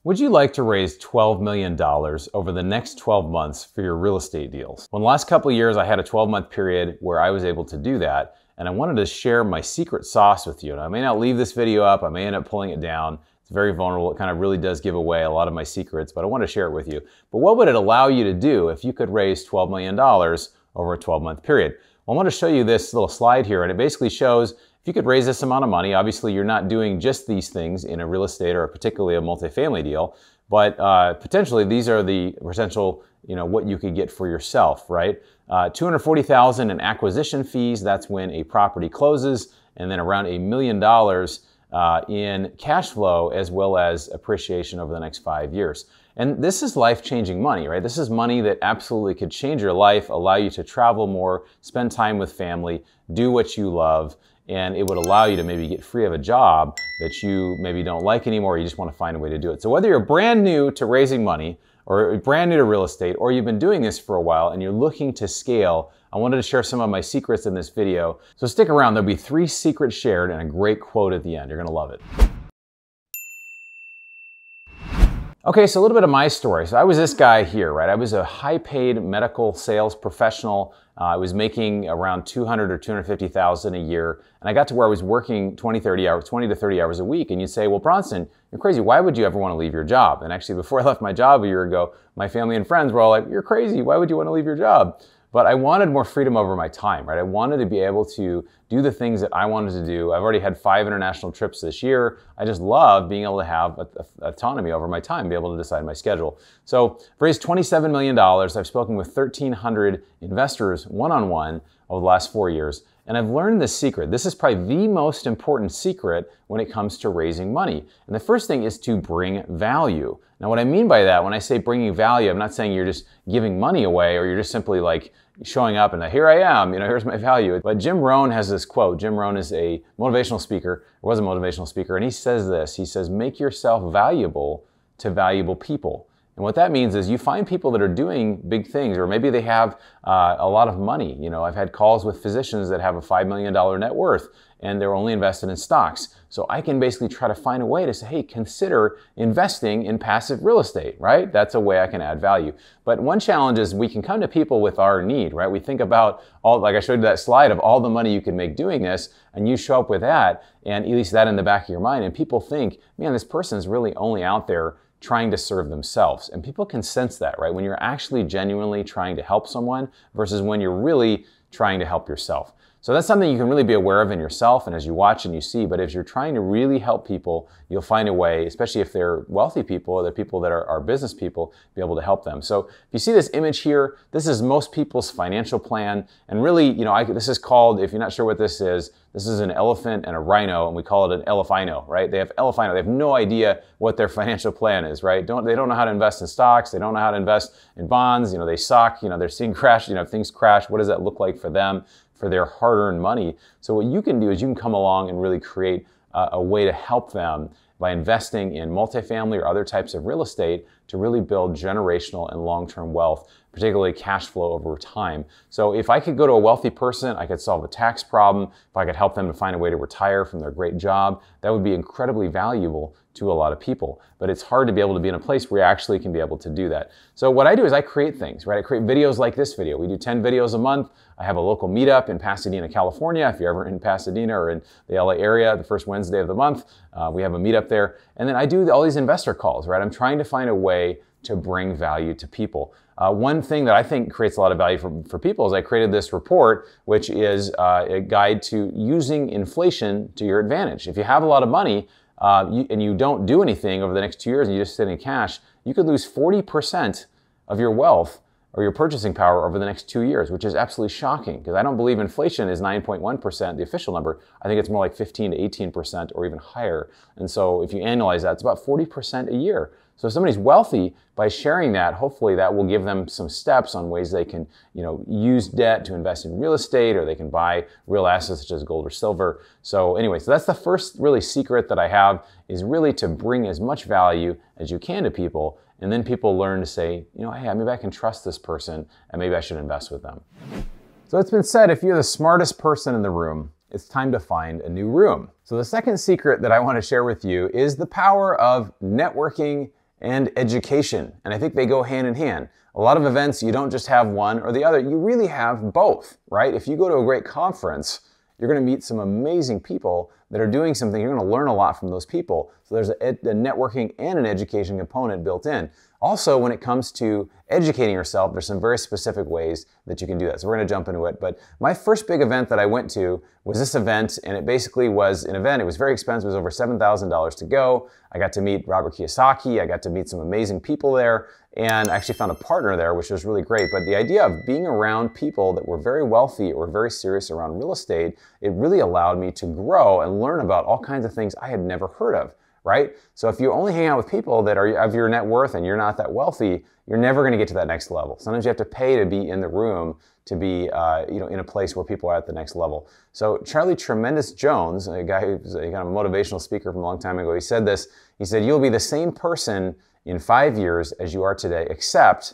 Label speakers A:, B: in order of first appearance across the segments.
A: Would you like to raise $12 million over the next 12 months for your real estate deals? Well, in the last couple of years, I had a 12-month period where I was able to do that, and I wanted to share my secret sauce with you. And I may not leave this video up, I may end up pulling it down. It's very vulnerable, it kind of really does give away a lot of my secrets, but I want to share it with you. But what would it allow you to do if you could raise $12 million over a 12-month period? Well, I want to show you this little slide here, and it basically shows if you could raise this amount of money. Obviously, you're not doing just these things in a real estate or particularly a multifamily deal, but potentially these are the potential, what you could get for yourself, right? $240,000 in acquisition fees, that's when a property closes, and then around $1 million in cash flow as well as appreciation over the next 5 years. And this is life-changing money, right? This is money that absolutely could change your life, allow you to travel more, spend time with family, do what you love, and it would allow you to maybe get free of a job that you maybe don't like anymore, or you just want to find a way to do it. So whether you're brand new to raising money, or brand new to real estate, or you've been doing this for a while and you're looking to scale, I wanted to share some of my secrets in this video. So stick around, there'll be 3 secrets shared and a great quote at the end. You're gonna love it. Okay, so a little bit of my story. So I was this guy here, right? I was a high-paid medical sales professional. I was making around $200,000 or $250,000 a year, and I got to where I was working 20 to 30 hours a week. And you'd say, well, Bronson, you're crazy. Why would you ever want to leave your job? And actually, before I left my job a year ago, my family and friends were all like, you're crazy. Why would you want to leave your job? But I wanted more freedom over my time, right? I wanted to be able to do the things that I wanted to do. I've already had 5 international trips this year. I just love being able to have autonomy over my time, be able to decide my schedule. So I've raised $27 million. I've spoken with 1,300 investors one-on-one over the last 4 years. And I've learned this secret. This is probably the most important secret when it comes to raising money. And the first thing is to bring value. Now, what I mean by that, when I say bringing value, I'm not saying you're just giving money away or you're just simply like showing up and here I am, here's my value. But Jim Rohn has this quote. Jim Rohn is a motivational speaker, or was a motivational speaker, and he says this. He says, make yourself valuable to valuable people. And what that means is you find people that are doing big things, or maybe they have a lot of money. I've had calls with physicians that have a $5 million net worth and they're only invested in stocks. So I can basically try to find a way to say, hey, consider investing in passive real estate, right? That's a way I can add value. But one challenge is we can come to people with our need, right? We think about like I showed you that slide of all the money you can make doing this, and you show up with that, and at least that in the back of your mind, and people think, man, this person's really only out there trying to serve themselves. And people can sense that, right? When you're actually genuinely trying to help someone versus when you're really trying to help yourself. So that's something you can really be aware of in yourself and as you watch and you see, but if you're trying to really help people, you'll find a way, especially if they're wealthy people or they're people that are business people, be able to help them. So if you see this image here, this is most people's financial plan. And really, this is called, if you're not sure what this is an elephant and a rhino, and we call it an elephino, right? They have elephino. They have no idea what their financial plan is, right? They don't know how to invest in stocks. They don't know how to invest in bonds. They suck. They're seeing crash. If things crash, what does that look like for them, for their hard-earned money? So what you can do is you can come along and really create a way to help them by investing in multifamily or other types of real estate to really build generational and long-term wealth, particularly cash flow over time. So if I could go to a wealthy person, I could solve a tax problem, if I could help them to find a way to retire from their great job, that would be incredibly valuable to a lot of people. But it's hard to be able to be in a place where you actually can be able to do that. So what I do is I create things, right? I create videos like this video. We do 10 videos a month. I have a local meetup in Pasadena, California. If you're ever in Pasadena or in the LA area, the first Wednesday of the month, we have a meetup there. And then I do all these investor calls, right? I'm trying to find a way to bring value to people. One thing that I think creates a lot of value for people is I created this report, which is a guide to using inflation to your advantage. If you have a lot of money and you don't do anything over the next 2 years and you just sit in cash, you could lose 40% of your wealth or your purchasing power over the next 2 years, which is absolutely shocking because I don't believe inflation is 9.1%, the official number. I think it's more like 15 to 18% or even higher. And so if you annualize that, it's about 40% a year. So if somebody's wealthy, by sharing that, hopefully that will give them some steps on ways they can, use debt to invest in real estate, or they can buy real assets such as gold or silver. So anyway, so that's the first really secret that I have, is really to bring as much value as you can to people. And then people learn to say, hey, maybe I can trust this person and maybe I should invest with them. So it's been said, if you're the smartest person in the room, it's time to find a new room. So the second secret that I want to share with you is the power of networking and education. And I think they go hand in hand. A lot of events, you don't just have one or the other, you really have both, right? If you go to a great conference, you're going to meet some amazing people that are doing something. You're going to learn a lot from those people. So there's a networking and an education component built in. Also, when it comes to educating yourself, there's some very specific ways that you can do that. So we're going to jump into it. But my first big event that I went to was this event, and it basically was an event. It was very expensive. It was over $7,000 to go. I got to meet Robert Kiyosaki. I got to meet some amazing people there. And I actually found a partner there, which was really great. But the idea of being around people that were very wealthy or very serious around real estate, it really allowed me to grow and learn about all kinds of things I had never heard of, right? So if you only hang out with people that are of your net worth and you're not that wealthy, you're never going to get to that next level. Sometimes you have to pay to be in the room, to be in a place where people are at the next level. So Charlie Tremendous Jones, a guy who's kind of a motivational speaker from a long time ago, he said this. He said, "You'll be the same person in 5 years as you are today, except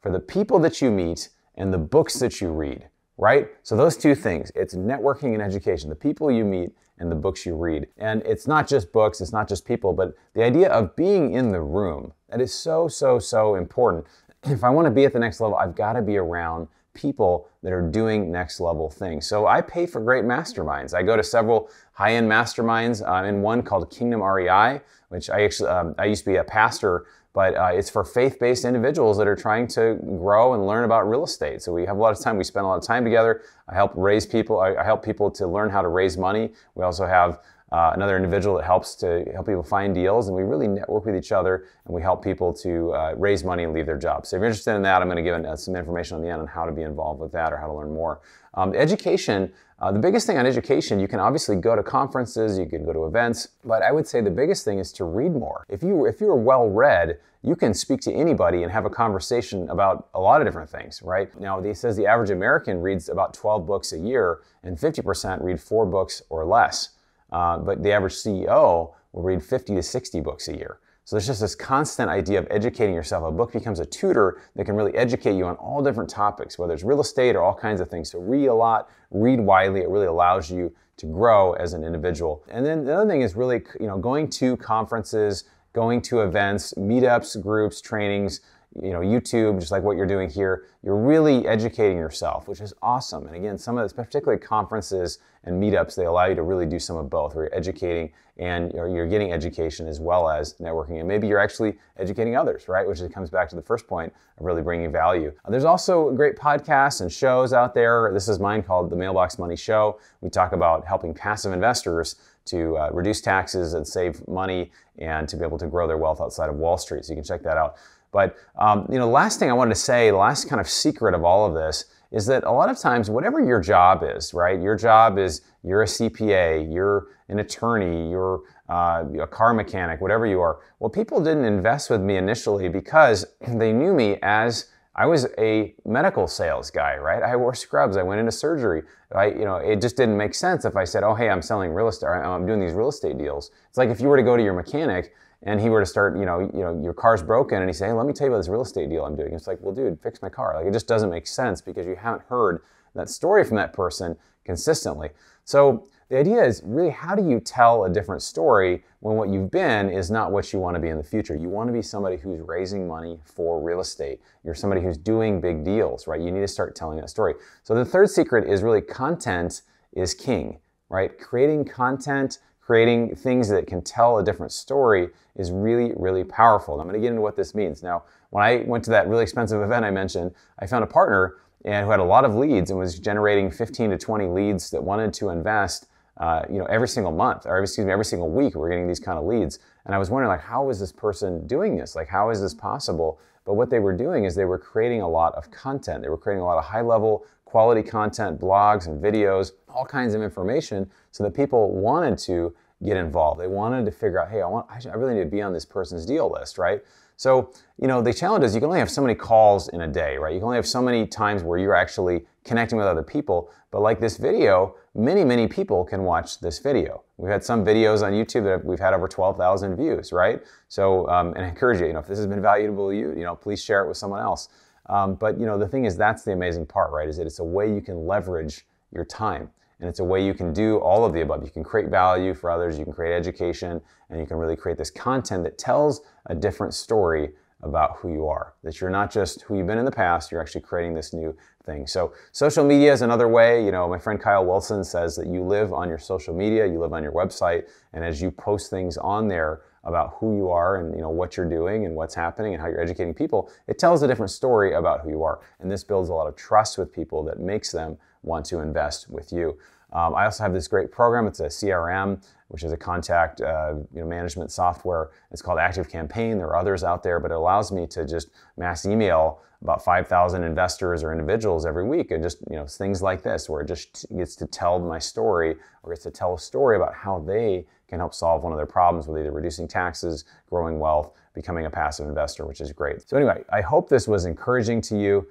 A: for the people that you meet and the books that you read," right? So those two things, it's networking and education, the people you meet and the books you read. And it's not just books, it's not just people, but the idea of being in the room, that is so, so, so important. If I want to be at the next level, I've got to be around people that are doing next level things. So I pay for great masterminds. I go to several high-end masterminds, in one called Kingdom REI, which I used to be a pastor, but it's for faith-based individuals that are trying to grow and learn about real estate. So we have a lot of time, we spend a lot of time together. I help raise people, I help people to learn how to raise money. We also have another individual that helps people find deals, and we really network with each other, and we help people to raise money and leave their jobs. So if you're interested in that, I'm going to give some information on the end on how to be involved with that or how to learn more. Education, the biggest thing on education, you can obviously go to conferences, you can go to events, but I would say the biggest thing is to read more. If you're well read, you can speak to anybody and have a conversation about a lot of different things, right? Now, it says the average American reads about 12 books a year, and 50% read 4 books or less. But the average CEO will read 50 to 60 books a year. So there's just this constant idea of educating yourself. A book becomes a tutor that can really educate you on all different topics, whether it's real estate or all kinds of things. So read a lot, read widely. It really allows you to grow as an individual. And then the other thing is really, going to conferences, going to events, meetups, groups, trainings, YouTube, just like what you're doing here. You're really educating yourself, which is awesome. And again, some of this, particularly conferences and meetups, they allow you to really do some of both, where you're educating and you're getting education as well as networking. And maybe you're actually educating others, right? Which comes back to the first point of really bringing value. There's also great podcasts and shows out there. This is mine called The Mailbox Money Show. We talk about helping passive investors to reduce taxes and save money and to be able to grow their wealth outside of Wall Street. So you can check that out. But the last thing I wanted to say, the last kind of secret of all of this is that a lot of times, whatever your job is, right? Your job is you're a CPA, you're an attorney, you're a car mechanic, whatever you are. Well, people didn't invest with me initially because they knew me as I was a medical sales guy, right? I wore scrubs, I went into surgery. It just didn't make sense if I said, oh, hey, I'm selling real estate, I'm doing these real estate deals. It's like if you were to go to your mechanic and he were to start, your car's broken, and he say, hey, let me tell you about this real estate deal I'm doing. It's like, well, dude, fix my car. Like, it just doesn't make sense because you haven't heard that story from that person consistently. So the idea is really, how do you tell a different story when what you've been is not what you want to be in the future? You want to be somebody who's raising money for real estate. You're somebody who's doing big deals, right? You need to start telling that story. So the third secret is really content is king, right? Creating content, creating things that can tell a different story is really, really powerful. And I'm going to get into what this means. Now, when I went to that really expensive event I mentioned, I found a partner and who had a lot of leads and was generating 15 to 20 leads that wanted to invest every single month, or every single week. We're getting these kind of leads. And I was wondering, like, how is this person doing this? Like, how is this possible? But what they were doing is they were creating a lot of content. They were creating a lot of high-level quality content, blogs and videos, all kinds of information, so that people wanted to get involved. They wanted to figure out, hey, I really need to be on this person's deal list, right? So, the challenge is you can only have so many calls in a day, right? You can only have so many times where you're actually connecting with other people. But like this video, many, many people can watch this video. We've had some videos on YouTube that we've had over 12,000 views, right? So, and I encourage you, if this has been valuable to you, please share it with someone else. But the thing is, that's the amazing part, right? Is that it's a way you can leverage your time. And it's a way you can do all of the above. You can create value for others, you can create education, and you can really create this content that tells a different story about who you are. That you're not just who you've been in the past, you're actually creating this new thing. So social media is another way. You know, my friend Kyle Wilson says that you live on your social media, you live on your website, and as you post things on there about who you are and what you're doing and what's happening and how you're educating people, it tells a different story about who you are. And this builds a lot of trust with people that makes them want to invest with you. I also have this great program. It's a CRM, which is a contact management software. It's called Active Campaign. There are others out there, but it allows me to just mass email about 5,000 investors or individuals every week, and just things like this, where it just gets to tell my story, or gets to tell a story about how they can help solve one of their problems with either reducing taxes, growing wealth, becoming a passive investor, which is great. So anyway, I hope this was encouraging to you.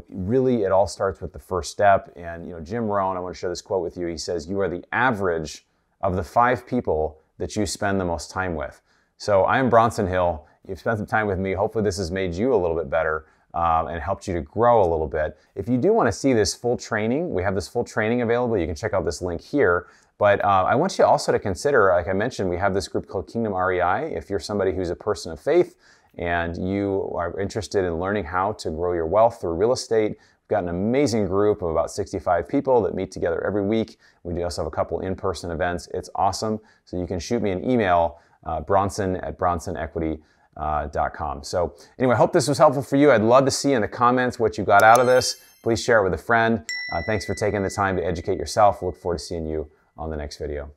A: Really, it all starts with the first step. And Jim Rohn, I want to share this quote with you. He says, "You are the average of the 5 people that you spend the most time with." So I am Bronson Hill. You've spent some time with me. Hopefully this has made you a little bit better and helped you to grow a little bit. If you do want to see this full training, we have this full training available. You can check out this link here. But I want you also to consider, like I mentioned, we have this group called Kingdom REI. If you're somebody who's a person of faith and you are interested in learning how to grow your wealth through real estate, we've got an amazing group of about 65 people that meet together every week. We do also have a couple in-person events. It's awesome. So you can shoot me an email, bronson@bronsonequity.com. So anyway, I hope this was helpful for you. I'd love to see in the comments what you got out of this. Please share it with a friend. Thanks for taking the time to educate yourself. Look forward to seeing you on the next video.